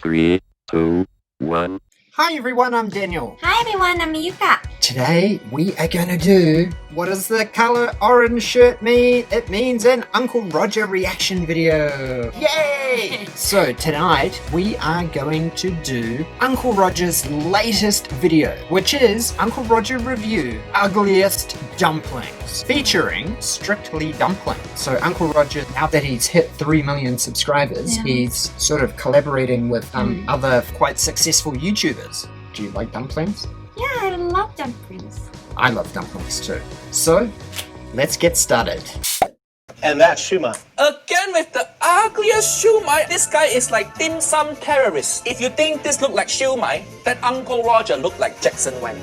3, 2, 1. Hi everyone, I'm Daniel. Hi everyone, I'm Yuka. Today we are going to do, what does the colour orange shirt mean? It means an Uncle Roger reaction video. Yay! So tonight we are going to do Uncle Roger's latest video, which is Uncle Roger Review Ugliest Dumplings, featuring Strictly Dumpling. So Uncle Roger, now that he's hit 3 million subscribers, he's sort of collaborating with other quite successful YouTubers. Do you like dumplings? Yeah, I love dumplings. I love dumplings too. So, let's get started. And that's Shumai. Again with the ugliest Shumai. This guy is like dim sum terrorist. If you think this look like Shumai, then Uncle Roger look like Jackson Wang.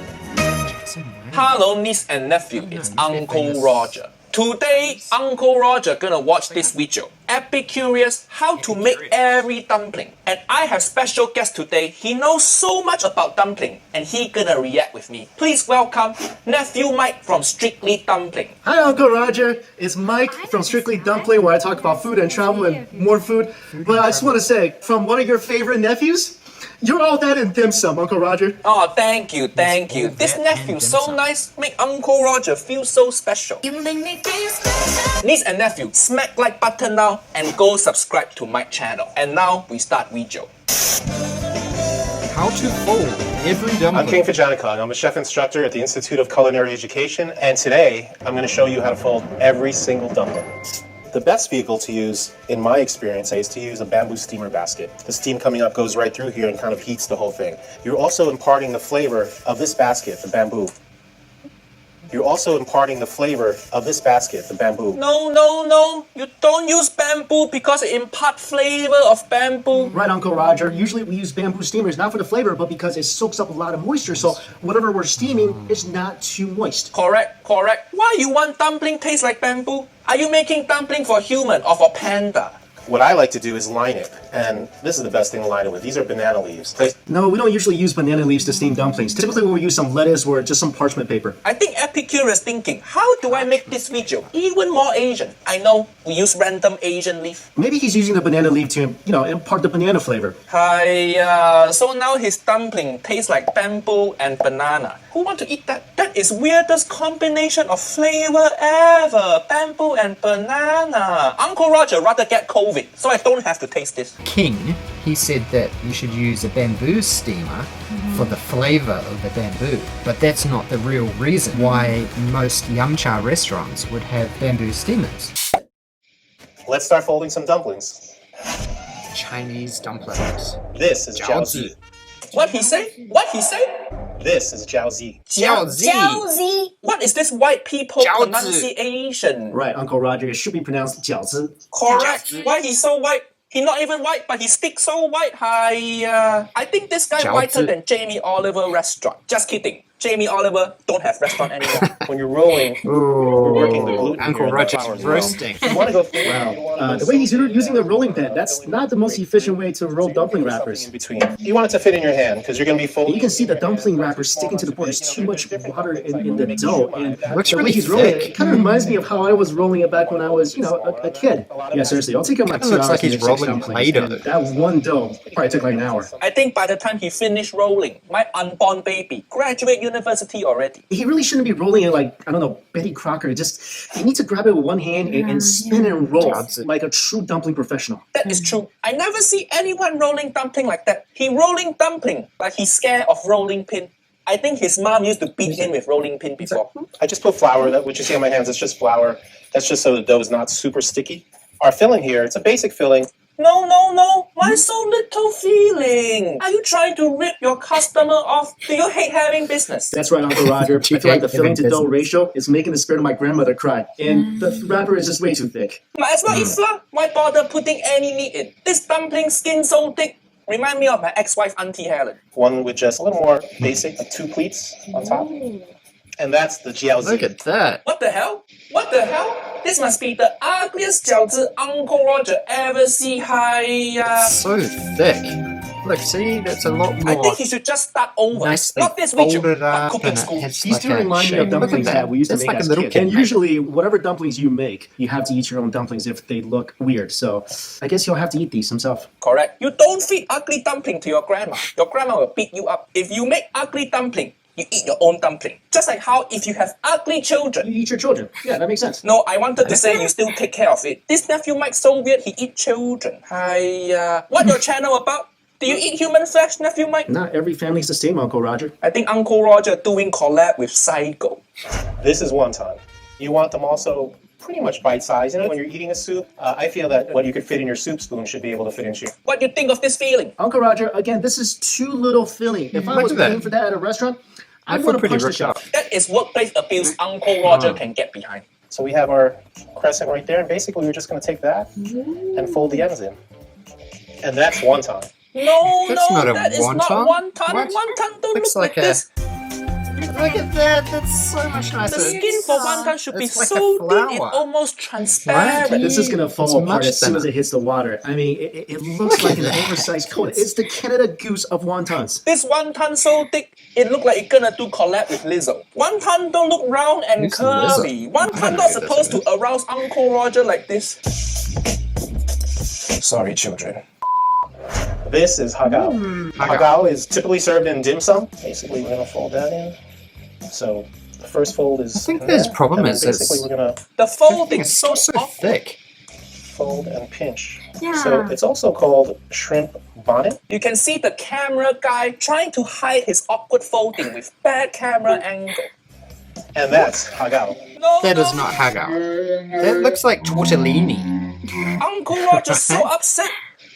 Hello, niece and nephew. It's Uncle Roger. Today, Uncle Roger gonna watch this video. Epic curious how to make every dumpling. And I have special guest today. He knows so much about dumpling and he gonna react with me. Please welcome nephew Mike from Strictly Dumpling. Hi Uncle Roger, it's Mike from Strictly Dumpling where I talk about food and travel and more food. But I just want to say, from one of your favorite nephews, you're all that in dim sum, Uncle Roger. Oh, thank you, thank you. This nephew so nice, make Uncle Roger feel so special. You make me feel special. Niece and nephew, smack like button now and go subscribe to my channel. And now we start WEEJIO. How to fold every dumpling. I'm King Fajanikon. I'm a chef instructor at the Institute of Culinary Education, and today I'm going to show you how to fold every single dumpling. The best vehicle to use, in my experience, is to use a bamboo steamer basket. The steam coming up goes right through here and kind of heats the whole thing. You're also imparting the flavor of this basket, the bamboo. You're also imparting the flavor of this basket, the bamboo. No. You don't use bamboo because it imparts flavor of bamboo. Right, Uncle Roger. Usually we use bamboo steamers not for the flavor, but because it soaks up a lot of moisture, so whatever we're steaming is not too moist. Correct. Why you want dumpling taste like bamboo? Are you making dumpling for human or for panda? What I like to do is line it, and this is the best thing to line it with. These are banana leaves. No, we don't usually use banana leaves to steam dumplings. Typically we'll use some lettuce or just some parchment paper. I think Epicure is thinking, how do I make this video even more Asian? I know, we use random Asian leaf. Maybe he's using the banana leaf to, impart the banana flavor. So now his dumpling tastes like bamboo and banana. Who want to eat that? That is weirdest combination of flavor ever. Bamboo and banana. Uncle Roger rather get COVID, so I don't have to taste this. King, he said that you should use a bamboo steamer for the flavour of the bamboo. But that's not the real reason why most yum cha restaurants would have bamboo steamers. Let's start folding some dumplings. Chinese dumplings. This is jiaozi. What he say? This is jiaozi. Jiaozi. What is this white people Jiaozi. pronunciation? Right, Uncle Roger. It should be pronounced 饺子. Correct. Why he's so white? He not even white, but he speaks so white. I think this guy whiter than Jamie Oliver restaurant. Just kidding. Jamie Oliver don't have restaurant anymore. When you're rolling, we're working the gluten. Uncle here, Roger's the flour as roasting. well. You want to go through The way he's using the rolling pin, that's not the most efficient way to roll dumpling wrappers. in between. You want it to fit in your hand because you're going to be folding. You can see the dumpling wrapper sticking to the board. There's too much water in the dough, and Looks the way really he's rolling thick. it kind of reminds me of how I was rolling it back when I was, a kid. Yeah, seriously, I'll take him like 2 looks hours like to he's make 6 rolling dumplings, Play-Doh. and that one dough probably took like an hour. I think by the time he finished rolling, my unborn baby graduate university already. He really shouldn't be rolling it like, I don't know, Betty Crocker. You need to grab it with one hand and spin and roll like a true dumpling professional. That is true. I never see anyone rolling dumpling like that. He rolling dumpling like he's scared of rolling pin. I think his mom used to beat him with rolling pin before. I just put flour. What you see on my hands is just flour. That's just so the dough is not super sticky. Our filling here, it's a basic filling. No. Why so little feeling? Are you trying to rip your customer off? Do you hate having business? That's right, Uncle Roger. I feel like the filling to dough ratio is making the spirit of my grandmother cry. And the wrapper is just way too thick. Might as well eat flour. Why bother putting any meat in? This dumpling skin so thick. Remind me of my ex-wife Aunty Helen. One with just a little more basic, like 2 pleats on top. And that's the jiaozi. Look at that. What the hell? This must be the ugliest 饺子 Uncle Roger ever see. So thick. Look, see, that's a lot I more think he should just start over. nicely Not this WEEJIO, folded but up, cooking and school. it has These like two a remind me shape. of dumplings Look at that we used to It's make like a as little kids. And kid. usually, whatever dumplings you make, you have to eat your own dumplings if they look weird. So I guess you'll have to eat these himself. Correct. You don't feed ugly dumpling to your grandma. Your grandma will beat you up. If you make ugly dumpling, you eat your own dumpling. Just like how if you have ugly children. You eat your children. Yeah, that makes sense. No, I wanted to say you still take care of it. This nephew Mike's so weird, he eat children. What your channel about? Do you eat human flesh, nephew Mike? Not every family's the same, Uncle Roger. I think Uncle Roger doing collab with Psycho. This is wonton. You want them also pretty much bite-sized. You know, when you're eating a soup, I feel that what you could fit in your soup spoon should be able to fit into your... What do you think of this feeling? Uncle Roger, again, this is too little filling. If I Look was at that. paying for that at a restaurant, I I'd feel want to pretty punch the ripped chef. up. That is workplace abuse Uncle Roger can get behind. So we have our crescent right there, and basically we're just going to take that and fold the ends in. And that's wonton. No, That's no, not a that is not wonton. wonton. What? Wonton don't Looks look like like a- this. Look at that. That's so much nicer. The skin for wonton should be It's like a so thin and flower. almost transparent. Right? This is going to fall It's apart much as soon as thinner. it hits the water. I mean, it looks like an oversized coat. It's the Canada Goose of wontons. This wonton so thick, it look like it's gonna do collab with Lizzo. Wonton don't look round and Who's curvy. Lizzo? I Wonton don't know not who this supposed to is. arouse Uncle Roger like this. Sorry, children. This is hagao. Hagao is typically served in dim sum. Basically, we're going to fold that in. So the first fold is... I think in the there, problem and then is basically it's- we're going to The folding It's is so so awkward. thick. fold and pinch. Yeah. So it's also called shrimp bonnet. You can see the camera guy trying to hide his awkward folding with bad camera angle. And that's hagao. No, That no, is not hagao. That looks like tortellini. Uncle Roger's so upset.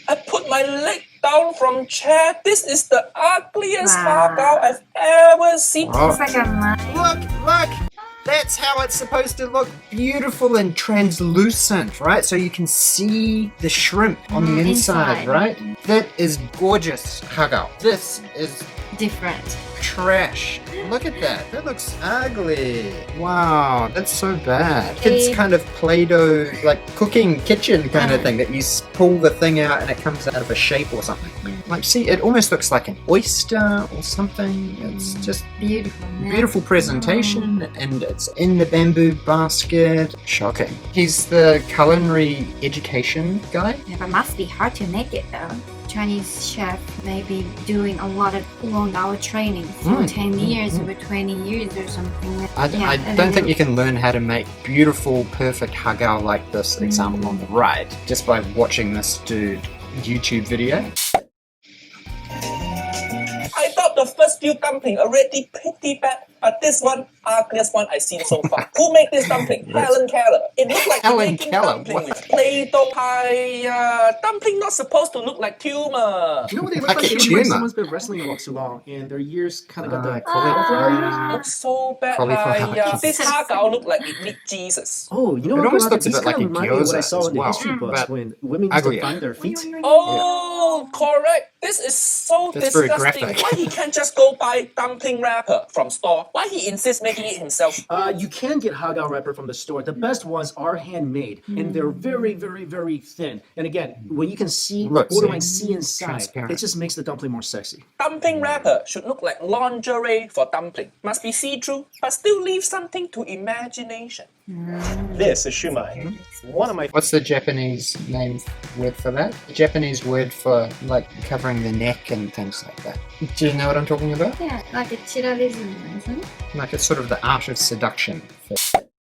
I put my leg down from chair. This is the ugliest Wow. hagao I've ever seen. Oh. It's like a mime. Look! That's how it's supposed to look, beautiful and translucent, right? So you can see the shrimp on the inside, inside. right? That is gorgeous hagao. This is Different. trash. Look at that. That looks ugly. Wow, that's so bad. It's kind of Play-Doh, like cooking kitchen kind of thing that you pull the thing out and it comes out of a shape or something. Like, see, it almost looks like an oyster or something. It's just Beautiful. Yeah. beautiful presentation, and it's in the bamboo basket. Shocking. He's the culinary education guy. Yeah, but must be hard to make it though. Chinese chef may be doing a lot of long-hour training for 10 years or 20 years or something. I and don't then think you can learn how to make beautiful, perfect hagao like this example on the right just by watching this dude YouTube video. I thought the first few dumpling already pretty bad, but this one, ugliest one I've seen so far. Who made this dumpling? Helen Keller. It looked like Helen making Keller, dumpling what? with Play-Doh. Dumpling not supposed to look like tumor. You know what they look Like like? a They look tumor. like someone's been wrestling for too long, and their ears kind of got the cauliflower. Looks so bad. Cauliflower. This hagao look like it need Jesus. Oh, you know It what? almost Uncle looks a Roger, bit like these a kinda remind me of what I gyoza saw as in the well, history books but when women used to uglier. find their feet. Oh, correct. This is so That's very disgusting. graphic. Why he can't just go buy dumpling wrapper from store? Why he insists making it himself? You can get hagao wrapper from the store. The best ones are handmade, and they're very, very, very thin. And again, when you can see, Look, borderline see? see inside, Transparent. it just makes the dumpling more sexy. Dumpling wrapper should look like lingerie for dumpling. Must be see-through, but still leave something to imagination. This is shumai. One of my What's the Japanese name word for that? The Japanese word for like covering the neck and things like that. Do you know what I'm talking about? Yeah, like a chirarism, isn't it? Like it's sort of the art of seduction.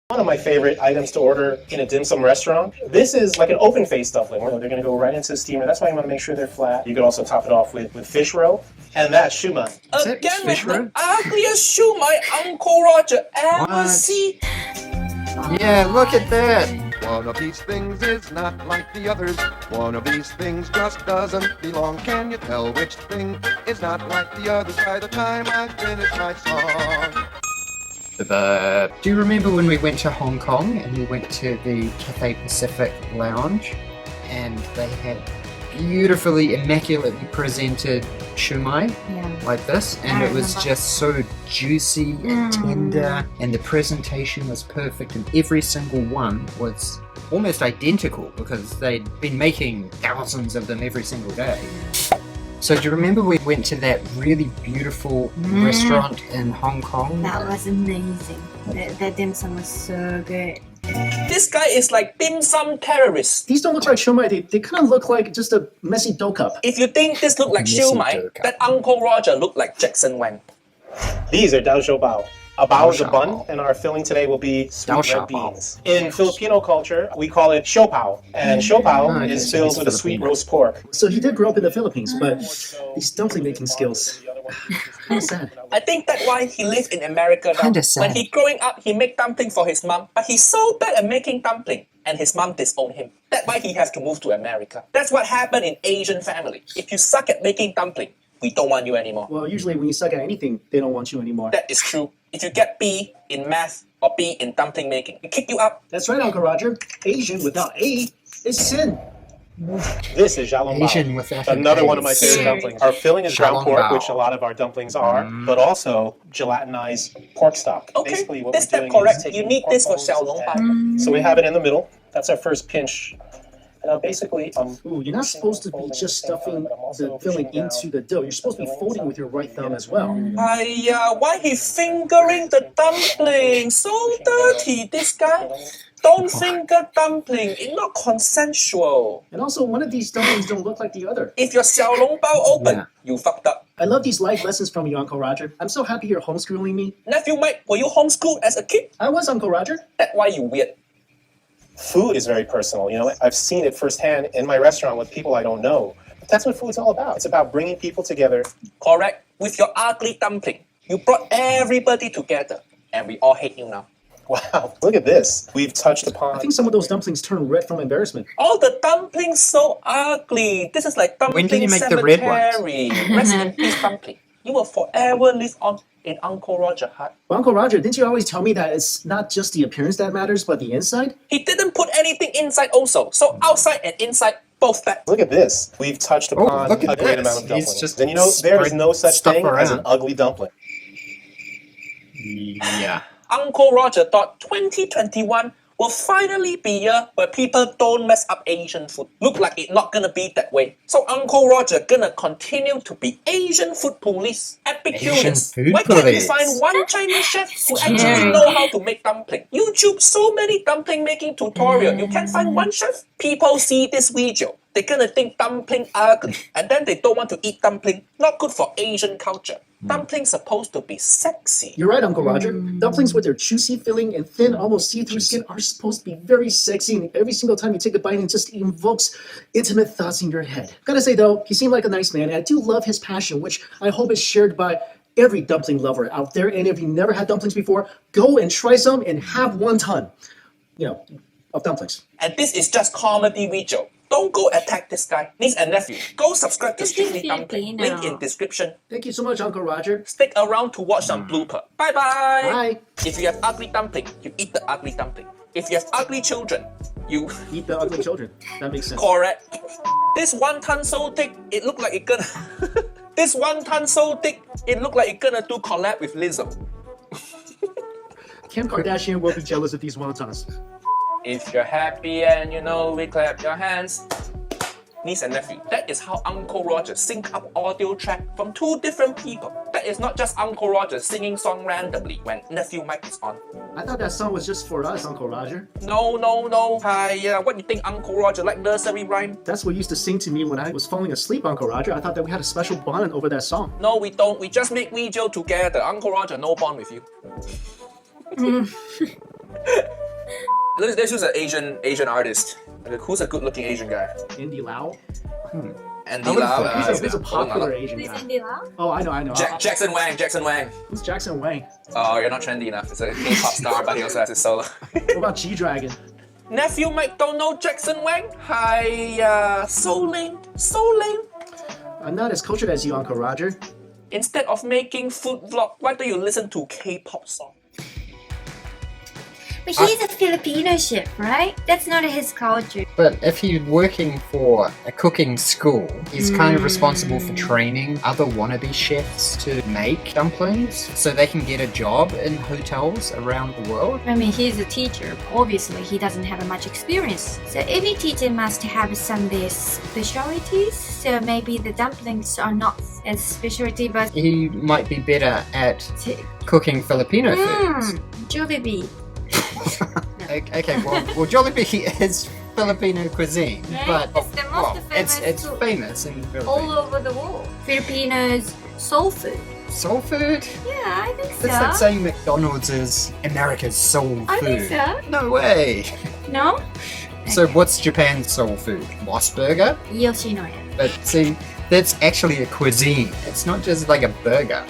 One of my favorite items to order in a dim sum restaurant. This is like an open face dumpling where they're going to go right into the steamer. That's why you want to make sure they're flat. You could also top it off with fish roe. And that's shumai. Is it Again with fish the roe? ugliest shoe my Uncle Roger ever What? see. Yeah, look at that. One of these things is not like the others. One of these things just doesn't belong. Can you tell which thing is not like the others by the time I finish my song? Do you remember when we went to Hong Kong and we went to the Cathay Pacific Lounge and they had beautifully, immaculately presented shumai Yeah. like this, and I it was remember. just so juicy and tender, and the presentation was perfect, and every single one was almost identical because they'd been making thousands of them every single day. So do you remember we went to that really beautiful restaurant in Hong Kong? That was amazing. The dim sum was so good. This guy is like dim sum terrorist. These don't look like shumai. They kind of look like just a messy dough cup. If you think this look like Messy shumai, dough cup. that Uncle Roger look like Jackson Wang. These are dao shou bao. A bao is a Dao shou bun, bao. and our filling today will be sweet Dao shou red bao. beans. In Filipino culture, we call it siu pao, and siu pao okay, is so filled it's with a sweet Filipino. roast pork. So he did grow up in the Philippines, but these dumpling making skills, kind of sad. I think that's why he lived in America now. Kinda sad. When he growing up, he make dumpling for his mom, but he's so bad at making dumpling, and his mom disowned him. That's why he has to move to America. That's what happened in Asian family. If you suck at making dumpling, we don't want you anymore. Well, usually when you suck at anything, they don't want you anymore. That is true. If you get B in math or B in dumpling making, we kick you out. That's right, Uncle Roger. Asian without A is sin. This is xiaolong Asian bao, without an another A. one of my favorite Serious. dumplings. Our filling is ground Xiaolong pork, bao. which a lot of our dumplings are, but also gelatinized pork stock. Okay, Basically, what this we're step doing correct. is taking You need pork this for bones xiaolong bao. and- So we have it in the middle. That's our first pinch. And now basically, Ooh, you're not supposed to be just stuffing the filling into the dough. You're supposed to be folding with your right thumb as well. Why he fingering the dumpling? So dirty, this guy. Don't finger dumpling. It's not consensual. And also, one of these dumplings don't look like the other. If your xiaolong bao open, Yeah. you fucked up. I love these life lessons from you, Uncle Roger. I'm so happy you're homeschooling me. Nephew Mike, were you homeschooled as a kid? I was, Uncle Roger. That's why you weird. food is very personal. You know, I've seen it firsthand in my restaurant with people I don't know. That's what food's all about. It's about bringing people together. Correct. With your ugly dumpling, you brought everybody together, and we all hate you now. Wow, look at this. We've touched I upon. think some of those dumplings turn red from embarrassment. All the dumplings so ugly. This is like dumpling When can you make the red ones? cemetery. Rest in peace, dumpling. You will forever live on in Uncle Roger's heart. Well, Uncle Roger, didn't you always tell me that it's not just the appearance that matters, but the inside? He didn't put anything inside also. So outside and inside, both bad. Look at this. We've touched upon look a at great this. amount of He's dumplings. just And you know, there is spread no such stuff thing as an around. ugly dumpling. Yeah. Uncle Roger thought 2021 will finally be a year where people don't mess up Asian food. Look like it's not gonna be that way. So Uncle Roger gonna continue to be Asian food police. Epicurious. food Why can't we police. find one Chinese chef who Scary. actually know how to make dumpling? YouTube so many dumpling making tutorial. You can't find one chef. People see this video, they're gonna think dumpling ugly, and then they don't want to eat dumpling. Not good for Asian culture. Dumpling's supposed to be sexy. You're right, Uncle Roger. Dumplings with their juicy filling and thin, almost see-through skin are supposed to be very sexy, and every single time you take a bite, it just invokes intimate thoughts in your head. Gotta say, though, he seemed like a nice man, and I do love his passion, which I hope is shared by every dumpling lover out there. And if you never had dumplings before, go and try some and have 1 ton, of dumplings. And this is just comedy WEEJIO. Don't go attack this guy. Niece and nephew, go subscribe to This is Strictly Dumpling. Filipino. Link in description. Thank you so much, Uncle Roger. Stick around to watch some blooper. Bye bye. Bye. If you have ugly dumpling, you eat the ugly dumpling. If you have ugly children, you Eat the ugly children. That makes sense. correct. This 1 ton so thick, it look like it gonna. This 1 ton so thick, it look like it gonna do collab with Lizzo. Kim Kardashian will be jealous of these wontons. If you're happy and you know we clap your hands. Niece and nephew, that is how Uncle Roger sync up audio track from 2 different people. That is not just Uncle Roger singing song randomly when nephew Mike is on. I thought that song was just for us, Uncle Roger. No. What you think Uncle Roger like nursery rhyme? That's what used to sing to me when I was falling asleep, Uncle Roger. I thought that we had a special bond over that song. No, we don't. We just make WEEJIO together. Uncle Roger, no bond with you. Let's use an Asian artist. Okay, who's a good-looking Asian guy? Andy Lau? Andy I would've Lau. thought He's a popular Asian Who's guy. Andy Lau? Oh, I know. Jackson Wang. Who's Jackson Wang? Oh, you're not trendy enough. It's a K-pop star, but he also has his solo. What about G-Dragon? Nephew Mike don't know Jackson Wang? Hi, so lame. I'm not as cultured as you, Uncle Roger. Instead of making food vlog, why don't you listen to K-pop song? But he's a Filipino chef, right? That's not his culture. But if he's working for a cooking school, he's kind of responsible for training other wannabe chefs to make dumplings so they can get a job in hotels around the world. I mean, he's a teacher. Obviously, he doesn't have much experience. So every teacher must have some their specialties. So maybe the dumplings are not as specialty, but He might be better at cooking Filipino foods. Jollibee. Okay, well, Jollibee is Filipino cuisine, Yeah, but it's the most famous it's food. famous in All Philippines. over the world. Filipinos soul food. Soul food? Yeah, I think so. It's like saying McDonald's is America's soul I food. think so. No way. No? So what's Japan's soul food? Moss burger? Yoshinoya. But see, that's actually a cuisine. It's not just like a burger.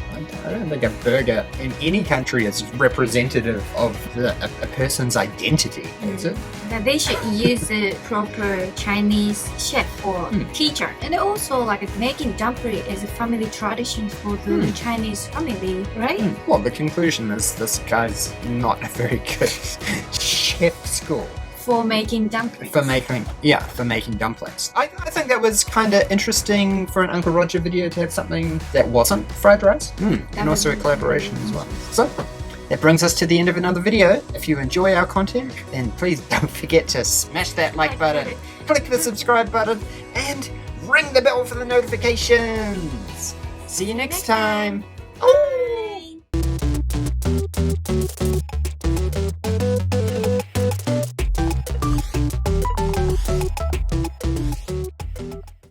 I don't think a burger in any country is representative of a person's identity, is it? That they should use a proper Chinese chef or teacher. And also, like, making dumpling is a family tradition for the Chinese family, right? Well, the conclusion is this guy's not a very good chef school. For making dumplings. For making dumplings. I think that was kind of interesting for an Uncle Roger video to have something that wasn't fried rice. And also a collaboration as well. So, that brings us to the end of another video. If you enjoy our content, then please don't forget to smash that like button, click the subscribe button, and ring the bell for the notifications. See you next time.